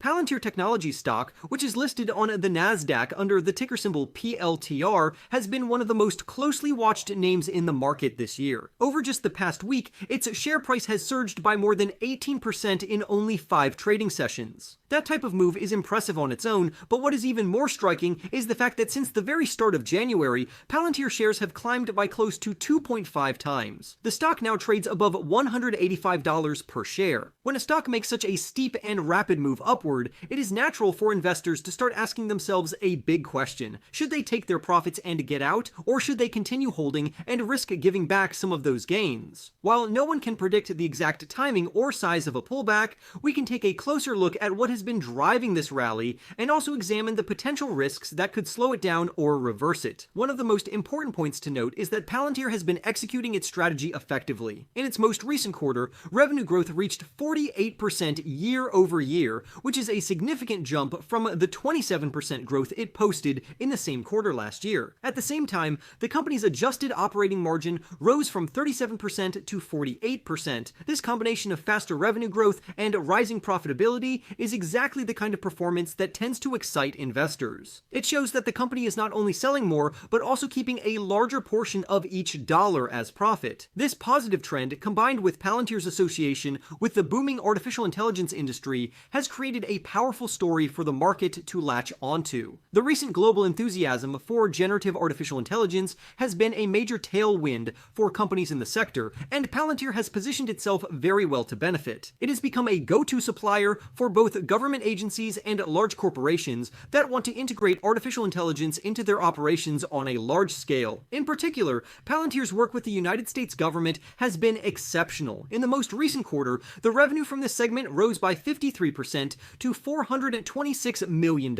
Palantir Technologies stock, which is listed on the Nasdaq under the ticker symbol PLTR, has been one of the most closely watched names in the market this year. Over just the past week, its share price has surged by more than 18% in only 5 trading sessions. That type of move is impressive on its own, but what is even more striking is the fact that since the very start of January, Palantir shares have climbed by close to 2.5 times. The stock now trades above $185 per share. When a stock makes such a steep and rapid move upward, it is natural for investors to start asking themselves a big question. Should they take their profits and get out, or should they continue holding and risk giving back some of those gains? While no one can predict the exact timing or size of a pullback, we can take a closer look at what has been driving this rally and also examine the potential risks that could slow it down or reverse it. One of the most important points to note is that Palantir has been executing its strategy effectively. In its most recent quarter, revenue growth reached 48% year over year, which is a significant jump from the 27% growth it posted in the same quarter last year. At the same time, the company's adjusted operating margin rose from 37% to 48%. This combination of faster revenue growth and rising profitability is exactly the kind of performance that tends to excite investors. It shows that the company is not only selling more, but also keeping a larger portion of each dollar as profit. This positive trend, combined with Palantir's association with the booming artificial intelligence industry, has created a powerful story for the market to latch onto. The recent global enthusiasm for generative artificial intelligence has been a major tailwind for companies in the sector, and Palantir has positioned itself very well to benefit. It has become a go-to supplier for both government agencies and large corporations that want to integrate artificial intelligence into their operations on a large scale. In particular, Palantir's work with the United States government has been exceptional. In the most recent quarter, the revenue from this segment rose by 53% to $426 million.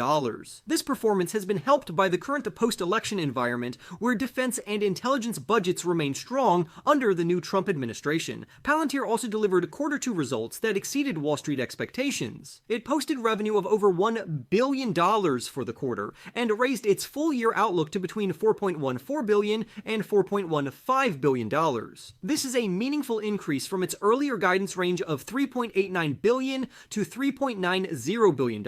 This performance has been helped by the current post-election environment where defense and intelligence budgets remain strong under the new Trump administration. Palantir also delivered Q2 results that exceeded Wall Street expectations. It posted revenue of over $1 billion for the quarter and raised its full-year outlook to between $4.14 billion and $4.15 billion. This is a meaningful increase from its earlier guidance range of $3.89 billion to $3.90 billion.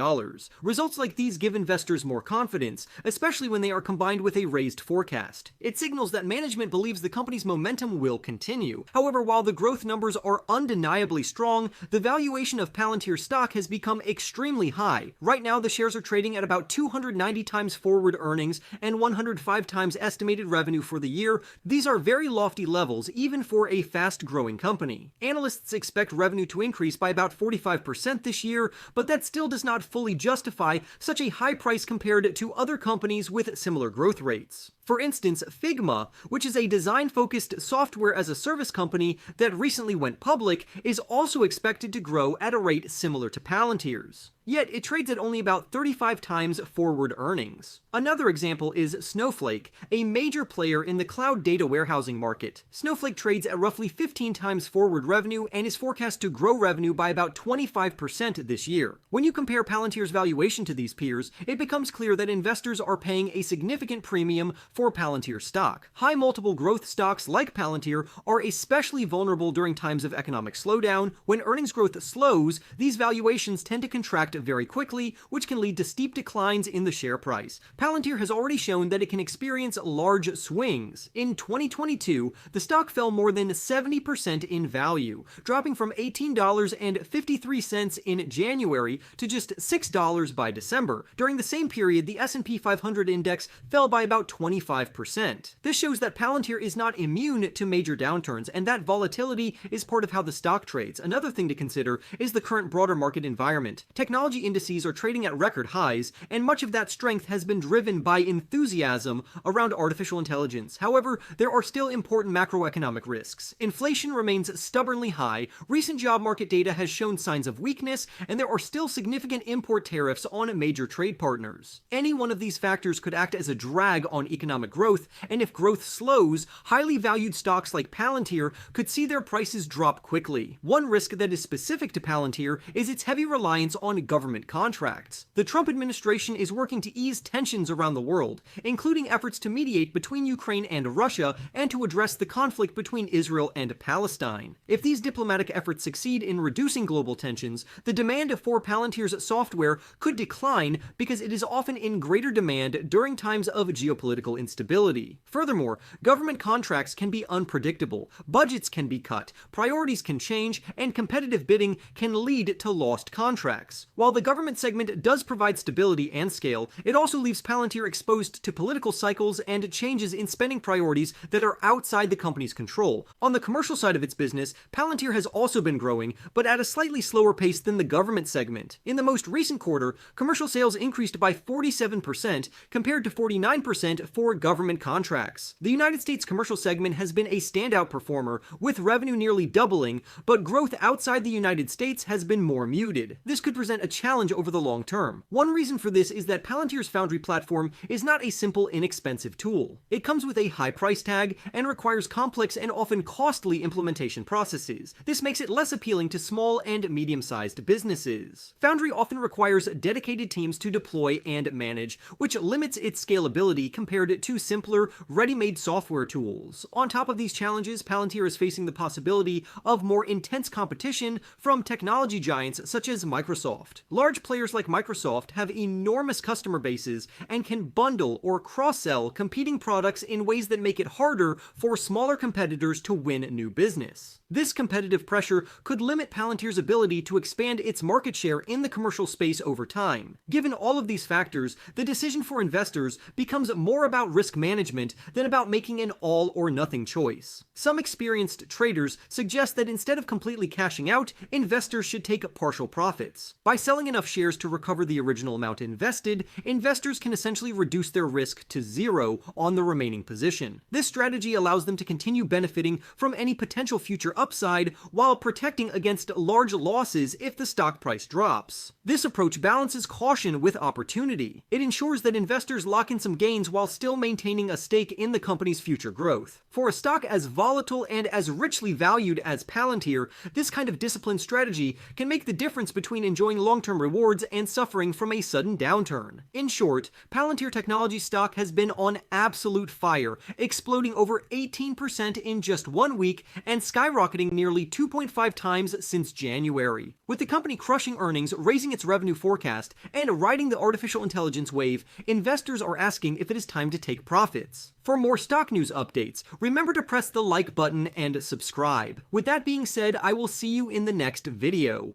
Results like these give investors more confidence, especially when they are combined with a raised forecast. It signals that management believes the company's momentum will continue. However, while the growth numbers are undeniably strong, the valuation of Palantir stock has become extremely high. Right now, the shares are trading at about 290 times forward earnings and 105 times estimated revenue for the year. These are very lofty levels, even for a fast-growing company. Analysts expect revenue to increase by about 45% this year, but that still does not fully justify such a high price compared to other companies with similar growth rates. For instance, Figma, which is a design-focused software-as-a-service company that recently went public, is also expected to grow at a rate similar to Palantir's. Yet it trades at only about 35 times forward earnings. Another example is Snowflake, a major player in the cloud data warehousing market. Snowflake trades at roughly 15 times forward revenue and is forecast to grow revenue by about 25% this year. When you compare Palantir's valuation to these peers, it becomes clear that investors are paying a significant premium for Palantir stock. High multiple growth stocks like Palantir are especially vulnerable during times of economic slowdown. When earnings growth slows, these valuations tend to contract very quickly, which can lead to steep declines in the share price. Palantir has already shown that it can experience large swings. In 2022, the stock fell more than 70% in value, dropping from $18.53 in January to just $6 by December. During the same period, the S&P 500 index fell by about 25%. This shows that Palantir is not immune to major downturns, and that volatility is part of how the stock trades. Another thing to consider is the current broader market environment. Technology indices are trading at record highs, and much of that strength has been driven by enthusiasm around artificial intelligence. However, there are still important macroeconomic risks. Inflation remains stubbornly high, recent job market data has shown signs of weakness, and there are still significant import tariffs on major trade partners. Any one of these factors could act as a drag on economic economic growth, and if growth slows, highly valued stocks like Palantir could see their prices drop quickly. One risk that is specific to Palantir is its heavy reliance on government contracts. The Trump administration is working to ease tensions around the world, including efforts to mediate between Ukraine and Russia and to address the conflict between Israel and Palestine. If these diplomatic efforts succeed in reducing global tensions, the demand for Palantir's software could decline because it is often in greater demand during times of geopolitical instability. Furthermore, government contracts can be unpredictable, budgets can be cut, priorities can change, and competitive bidding can lead to lost contracts. While the government segment does provide stability and scale, it also leaves Palantir exposed to political cycles and changes in spending priorities that are outside the company's control. On the commercial side of its business, Palantir has also been growing, but at a slightly slower pace than the government segment. In the most recent quarter, commercial sales increased by 47% compared to 49% for government contracts. The United States commercial segment has been a standout performer, with revenue nearly doubling, but growth outside the United States has been more muted. This could present a challenge over the long term. One reason for this is that Palantir's Foundry platform is not a simple, inexpensive tool. It comes with a high price tag and requires complex and often costly implementation processes. This makes it less appealing to small and medium-sized businesses. Foundry often requires dedicated teams to deploy and manage, which limits its scalability compared to simpler, ready-made software tools. On top of these challenges, Palantir is facing the possibility of more intense competition from technology giants such as Microsoft. Large players like Microsoft have enormous customer bases and can bundle or cross-sell competing products in ways that make it harder for smaller competitors to win new business. This competitive pressure could limit Palantir's ability to expand its market share in the commercial space over time. Given all of these factors, the decision for investors becomes more about risk management than about making an all-or-nothing choice. Some experienced traders suggest that instead of completely cashing out, investors should take partial profits. By selling enough shares to recover the original amount invested, investors can essentially reduce their risk to zero on the remaining position. This strategy allows them to continue benefiting from any potential future upside while protecting against large losses if the stock price drops. This approach balances caution with opportunity. It ensures that investors lock in some gains while still maintaining a stake in the company's future growth. For a stock as volatile and as richly valued as Palantir, this kind of disciplined strategy can make the difference between enjoying long-term rewards and suffering from a sudden downturn. In short, Palantir Technology stock has been on absolute fire, exploding over 18% in just 1 week and skyrocketing nearly 2.5 times since January. With the company crushing earnings, raising its revenue forecast, and riding the artificial intelligence wave, investors are asking if it is time to take profits. For more stock news updates, remember to press the like button and subscribe. With that being said, I will see you in the next video.